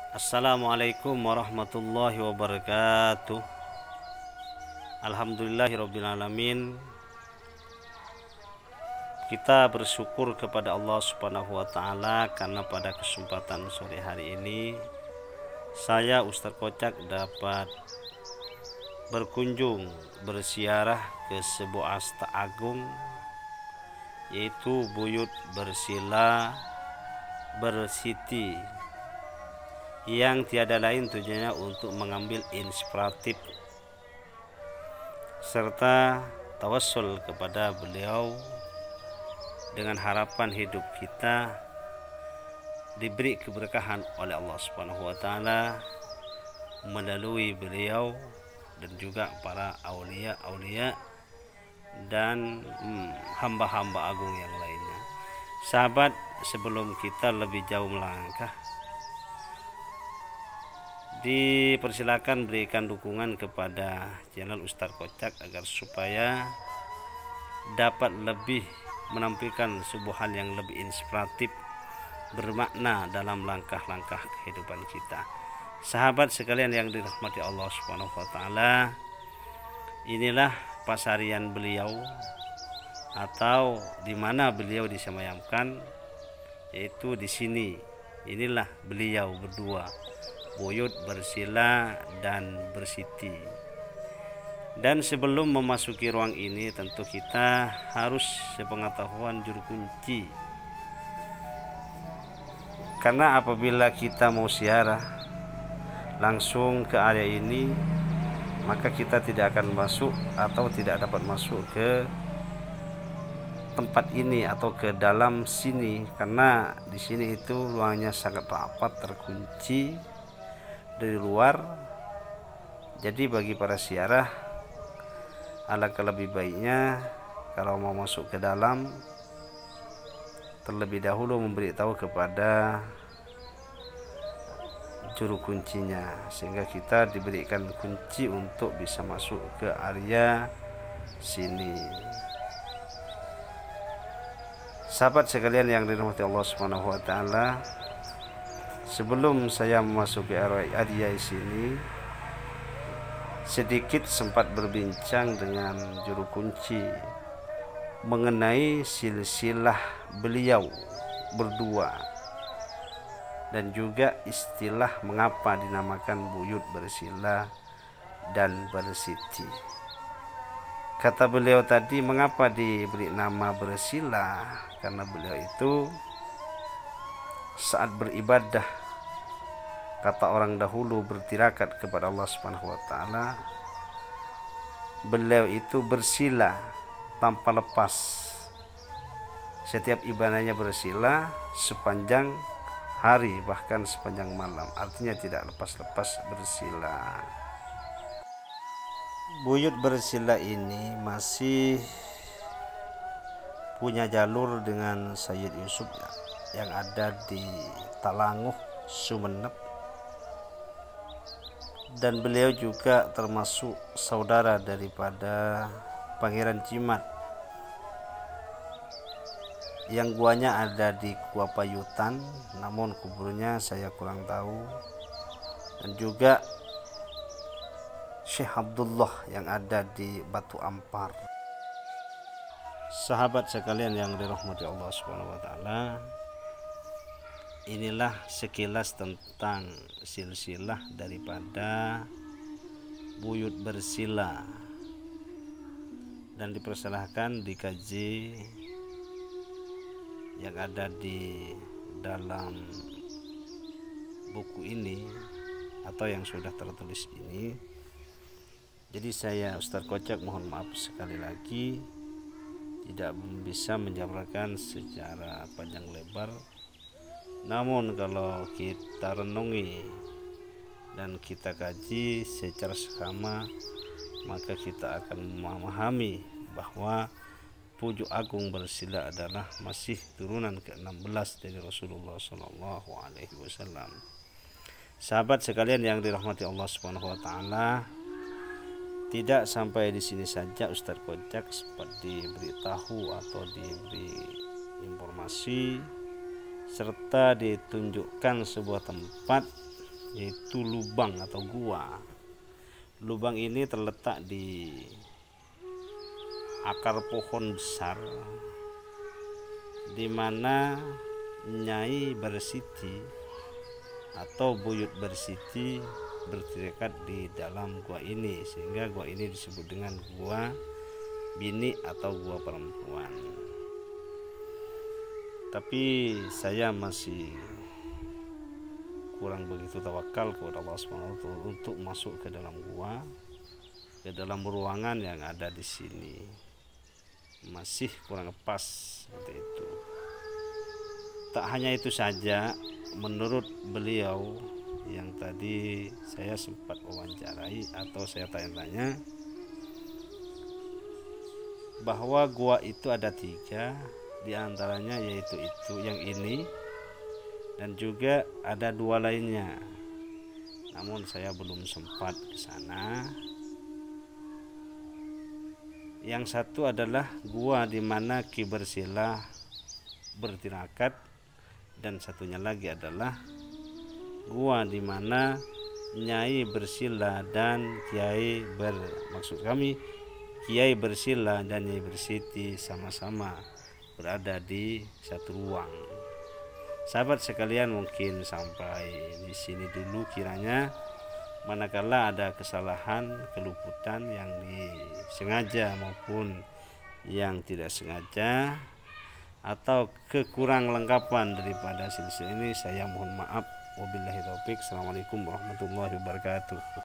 Assalamualaikum warahmatullahi wabarakatuh. Alhamdulillahirrabbilalamin. Kita bersyukur kepada Allah subhanahu wa ta'ala karena pada kesempatan sore hari ini saya Ustadz Kocak dapat berkunjung berziarah ke sebuah asta agung, yaitu Buyut Bersila Bersiti, yang tiada lain tujuannya untuk mengambil inspiratif serta tawassul kepada beliau dengan harapan hidup kita diberi keberkahan oleh Allah Subhanahu wa taala melalui beliau dan juga para aulia-aulia dan hamba-hamba agung yang lainnya. Sahabat, sebelum kita lebih jauh melangkah, dipersilakan berikan dukungan kepada channel Ustadz Kocak agar supaya dapat lebih menampilkan sebuah hal yang lebih inspiratif, bermakna dalam langkah-langkah kehidupan kita. Sahabat sekalian yang dirahmati Allah Subhanahu wa taala, inilah pasarian beliau atau di mana beliau disemayamkan, yaitu di sini. Inilah beliau berdua, Buyut Bersila dan Bersiti. Dan sebelum memasuki ruang ini, tentu kita harus sepengetahuan juru kunci. Karena apabila kita mau ziarah langsung ke area ini, maka kita tidak akan masuk atau tidak dapat masuk ke tempat ini atau ke dalam sini, karena di sini itu ruangnya sangat rapat, terkunci dari luar. Jadi bagi para ziarah, alangkah lebih baiknya kalau mau masuk ke dalam, terlebih dahulu memberitahu kepada juru kuncinya, sehingga kita diberikan kunci untuk bisa masuk ke area sini. Sahabat sekalian yang dirahmati Allah Subhanahu wa taala, sebelum saya memasuki area sini, sedikit sempat berbincang dengan juru kunci mengenai silsilah beliau berdua dan juga istilah mengapa dinamakan Buyut Bersila dan Bersiti. Kata beliau tadi, mengapa diberi nama Bersila? Karena beliau itu saat beribadah, kata orang dahulu, bertirakat kepada Allah Subhanahu wa taala, beliau itu bersila tanpa lepas. Setiap ibadahnya bersila sepanjang hari, bahkan sepanjang malam. Artinya tidak lepas-lepas bersila. Buyut Bersila ini masih punya jalur dengan Sayyid Yusuf yang ada di Talanguh, Sumeneb, dan beliau juga termasuk saudara daripada Pangeran Cimat yang guanya ada di Gua Payutan, namun kuburnya saya kurang tahu, dan juga Syekh Abdullah yang ada di Batu Ampar. Sahabat sekalian yang dirahmati Allah Subhanahu wa taala, inilah sekilas tentang silsilah daripada Buyut Bersila, dan dipersilahkan dikaji yang ada di dalam buku ini atau yang sudah tertulis ini. Jadi saya Ustadz Kocak mohon maaf sekali lagi tidak bisa menjabarkan secara panjang lebar, namun kalau kita renungi dan kita kaji secara seksama, maka kita akan memahami bahwa Buyut Agung Bersila adalah masih turunan ke-16 dari Rasulullah Shallallahu Alaihi Wasallam. Sahabat sekalian yang dirahmati Allah Subhanahu Wa Taala, tidak sampai di sini saja Ustadz Kocak sempat diberitahu atau diberi informasi serta ditunjukkan sebuah tempat yaitu lubang atau gua. Lubang ini terletak di akar pohon besar, di mana Nyai Bersiti atau Buyut Bersiti bertirikat di dalam gua ini, sehingga gua ini disebut dengan gua bini atau gua perempuan. Tapi saya masih kurang begitu tawakal kepada Allah SWT untuk masuk ke dalam gua, ke dalam ruangan yang ada di sini. Masih kurang pas seperti itu. Tak hanya itu saja, menurut beliau yang tadi saya sempat wawancarai atau saya tanya-tanya, bahwa gua itu ada 3, diantaranya yaitu yang ini, dan juga ada 2 lainnya. Namun saya belum sempat ke sana. Yang satu adalah gua di mana Ki Bersila bertirakat, dan satunya lagi adalah gua di mana Nyai Bersila dan Kiai Kiai Bersila dan Nyai Bersiti sama-sama berada di satu ruang. Sahabat sekalian, mungkin sampai di sini dulu kiranya. Manakala ada kesalahan, keluputan yang disengaja maupun yang tidak sengaja, atau kekurang lengkapan daripada silsilah ini, saya mohon maaf. Wabillahi taufik. Assalamualaikum warahmatullahi wabarakatuh.